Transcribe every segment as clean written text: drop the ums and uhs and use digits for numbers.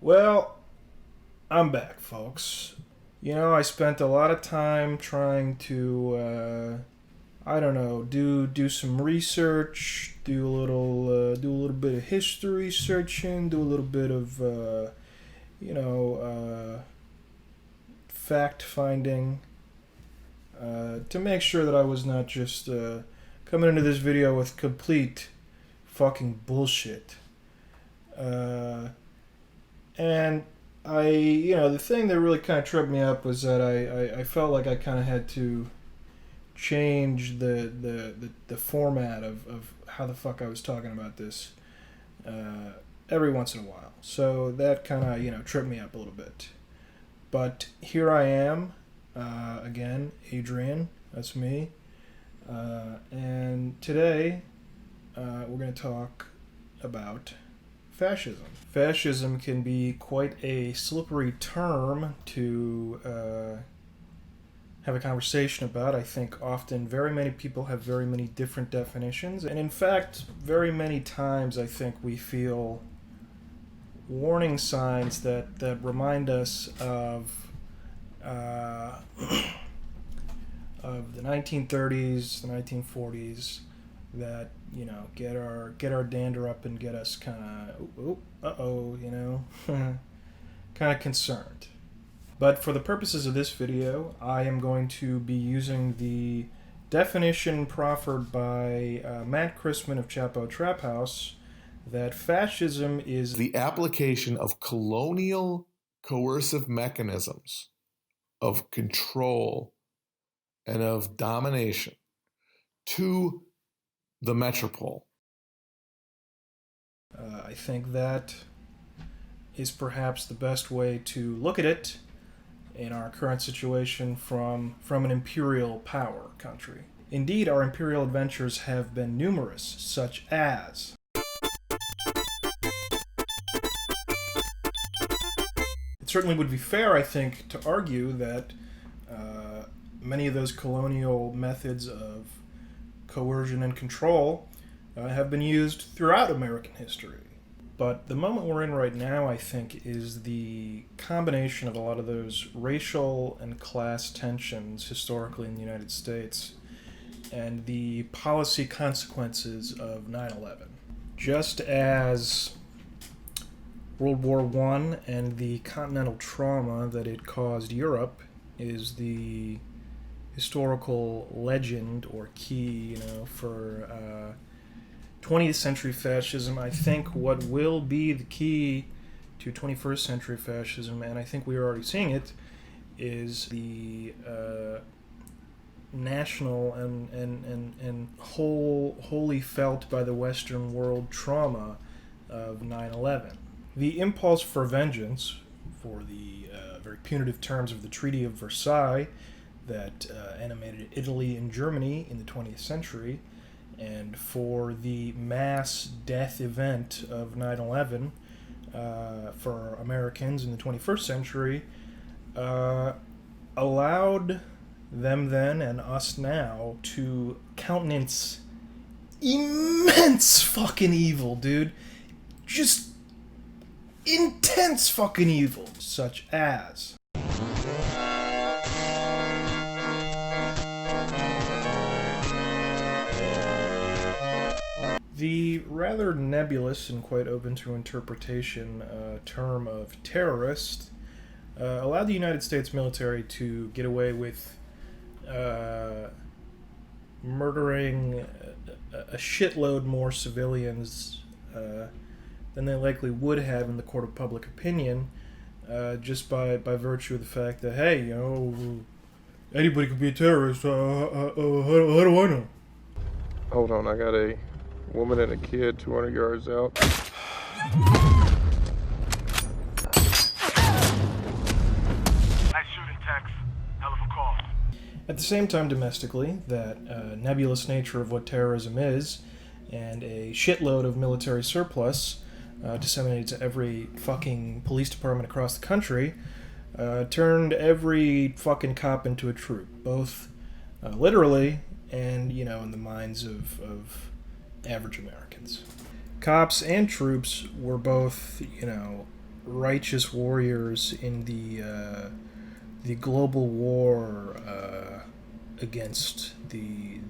Well, I'm back, folks. I spent a lot of time trying to, I don't know, do some research, do a little bit of history searching, do a little bit of, you know, uh, fact finding, to make sure that I was not just coming into this video with complete fucking bullshit. Uh, And the thing that really kind of tripped me up was that I felt like I kind of had to change the format of how the fuck I was talking about this every once in a while. So that kind of, tripped me up a little bit. But here I am, again, Adrian, that's me. And today we're going to talk about fascism. Fascism can be quite a slippery term to have a conversation about. I think often very many people have very many different definitions. And in fact, very many times I think we feel warning signs that remind us uh, of the 1930s, the 1940s, that get our dander up and get us kind of kind of concerned. But for the purposes of this video, I am going to be using the definition proffered by Matt Chrisman of Chapo Trap House, that fascism is the application of colonial coercive mechanisms of control and of domination to the metropole. I think that is perhaps the best way to look at it in our current situation from an imperial power country. Indeed, our imperial adventures have been numerous, such as it certainly would be fair, I think, to argue that many of those colonial methods of coercion and control have been used throughout American history. But the moment we're in right now, I think, is the combination of a lot of those racial and class tensions historically in the United States and the policy consequences of 9/11. Just as World War I and the continental trauma that it caused Europe is the historical legend or key, for 20th century fascism, I think what will be the key to 21st century fascism, and I think we are already seeing it, is the national and wholly felt by the Western world trauma of 9/11. The impulse for vengeance, for the very punitive terms of the Treaty of Versailles that animated Italy and Germany in the 20th century, and for the mass death event of 9/11 for Americans in the 21st century, allowed them then and us now to countenance immense fucking evil, dude. Just intense fucking evil, such as the rather nebulous and quite open to interpretation term of terrorist allowed the United States military to get away with murdering a shitload more civilians than they likely would have in the court of public opinion, just by virtue of the fact that, hey, anybody could be a terrorist. How do I know? Hold on, I got a woman and a kid 200 yards out. Nice shooting, Tex. Hell of a call. At the same time, domestically, that nebulous nature of what terrorism is, and a shitload of military surplus disseminated to every fucking police department across the country, turned every fucking cop into a troop, both literally and, in the minds of average Americans. Cops and troops were both, righteous warriors in the global war against the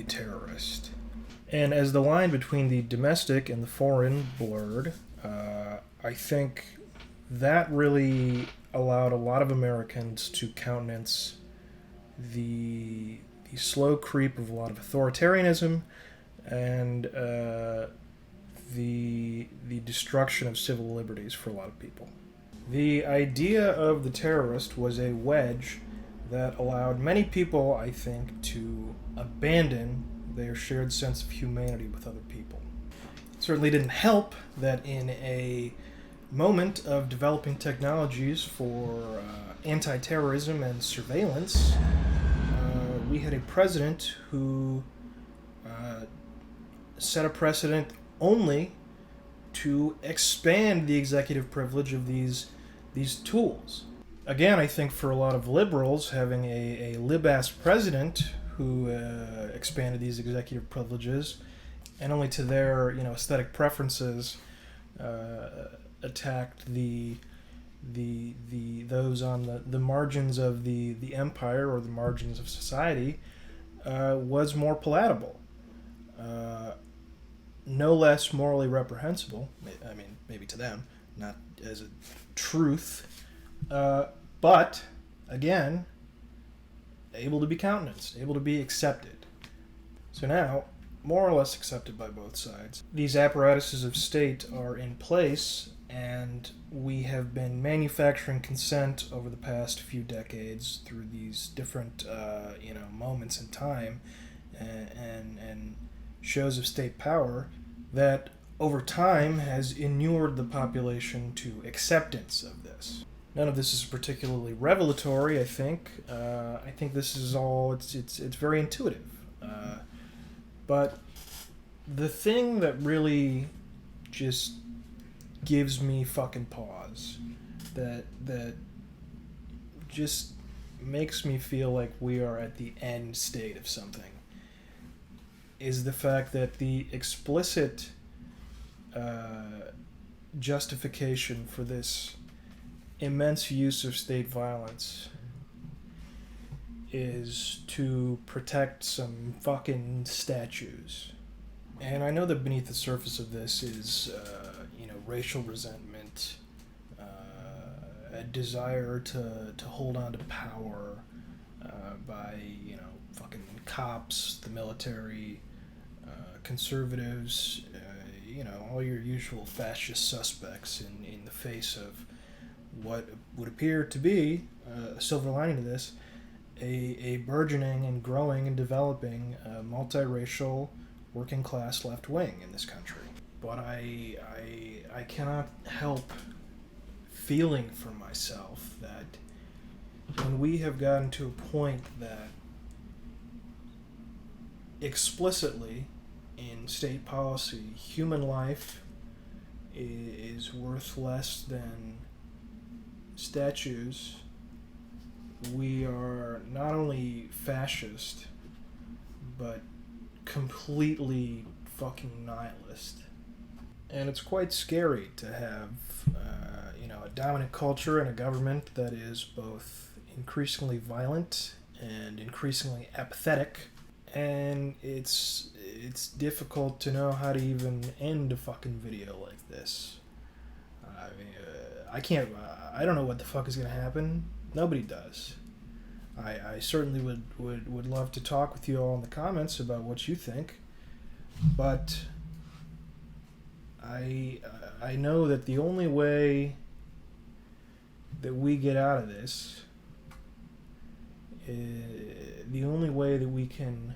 terrorist. And as the line between the domestic and the foreign blurred, I think that really allowed a lot of Americans to countenance the slow creep of a lot of authoritarianism and the destruction of civil liberties for a lot of people. The idea of the terrorist was a wedge that allowed many people, I think, to abandon their shared sense of humanity with other people. It certainly didn't help that in a moment of developing technologies for anti-terrorism and surveillance, we had a president who set a precedent only to expand the executive privilege of these tools. Again, I think for a lot of liberals, having a lib-ass president who expanded these executive privileges, and only to their aesthetic preferences, attacked those on the margins of the empire or the margins of society, was more palatable. No less morally reprehensible. I mean, maybe to them, not as a truth, but again, able to be countenanced, able to be accepted. So now, more or less accepted by both sides, these apparatuses of state are in place, and we have been manufacturing consent over the past few decades through these different moments in time and shows of state power that over time has inured the population to acceptance of this. None of this is particularly revelatory, I think. I think this is all, it's very intuitive. But the thing that really just gives me fucking pause, that just makes me feel like we are at the end state of something, is the fact that the explicit justification for this immense use of state violence is to protect some fucking statues. And I know that beneath the surface of this is, racial resentment, a desire to hold on to power by, fucking cops, the military, conservatives, all your usual fascist suspects in the face of what would appear to be a silver lining to this, a burgeoning and growing and developing multiracial working class left wing in this country. But I cannot help feeling for myself that when we have gotten to a point that explicitly in state policy, human life is worth less than statues, we are not only fascist, but completely fucking nihilist. And it's quite scary to have, a dominant culture and a government that is both increasingly violent and increasingly apathetic. And it's difficult to know how to even end a fucking video like this. I mean, I don't know what the fuck is going to happen. Nobody does. I certainly would love to talk with you all in the comments about what you think. But I know that the only way that we get out of this, the only way that we can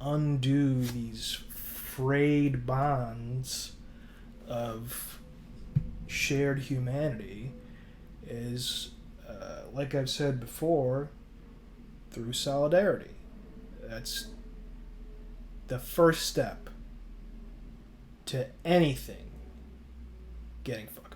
undo these frayed bonds of shared humanity is, like I've said before, through solidarity. That's the first step to anything getting fucked.